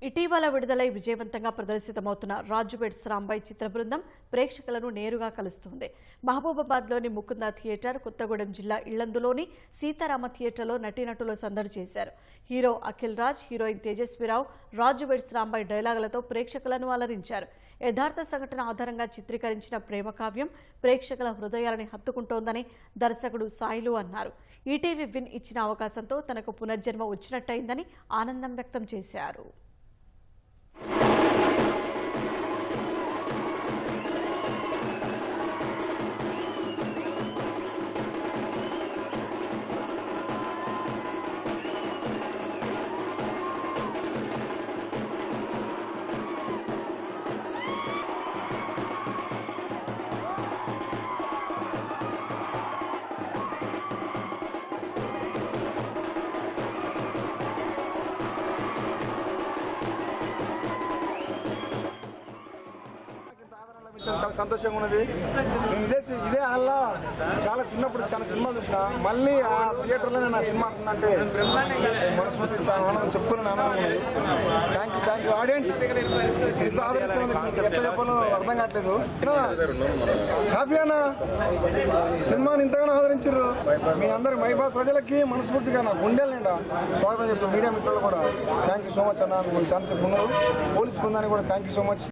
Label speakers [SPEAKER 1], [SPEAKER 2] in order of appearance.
[SPEAKER 1] ఇటీవల విడుదలై విజయవంతంగా ప్రదర్శితమవుతున్న రాజుబెట్స్ రాంబాయ్ చిత్ర బృందం ప్రేక్షకులను నేరుగా కలుస్తుంది. మహబూబాబాద్లోని ముకుంద థియేటర్, కొత్తగూడెం జిల్లా ఇళ్లందులోని సీతారామ థియేటర్లో నటీనటులు సందడి చేశారు. హీరో అఖిల్ రాజ్, హీరోయిన్ తేజస్విరావు రాజుబెట్స్ రాంబాయ్ డైలాగులతో ప్రేక్షకులను అలరించారు. యథార్థ సంఘటన ఆధారంగా చిత్రీకరించిన ప్రేమ కావ్యం ప్రేక్షకుల హృదయాలని హత్తుకుంటోందని దర్శకుడు సాయిలు అన్నారు. ఈటీవీ విన్ ఇచ్చిన అవకాశంతో తనకు పునర్జన్మ వచ్చినట్టయిందని ఆనందం వ్యక్తం చేశారు.
[SPEAKER 2] చాలా సంతోషంగా ఉన్నది. ఇదే హాల్లో చాలా చిన్నప్పుడు చాలా సినిమా చూసిన, మళ్ళీ ఆ థియేటర్లోనే నా సినిమా అంటే మనస్ఫూర్తి చాలా ఆనందం చెప్పుకుని ఆనందం ఉన్నది. Thank you audience. ఇంత ఆదరిస్తున్నందుకు ఎట్లా చెప్పాలో అర్థం కావట్లేదు. హ్యాపీ అన్న, సినిమాని ఇంతగానో ఆదరించారు. మీ అందరి మైబాద్ ప్రజలకి మనస్ఫూర్తిగా నా గుండెల నిండా స్వాగతం చెప్తారు. మీడియా మిత్రులు కూడా థ్యాంక్ యూ సో మచ్ అన్న. ఛాన్స్ ఉన్నారు. పోలీస్ బృందానికి కూడా థ్యాంక్ యూ సో మచ్.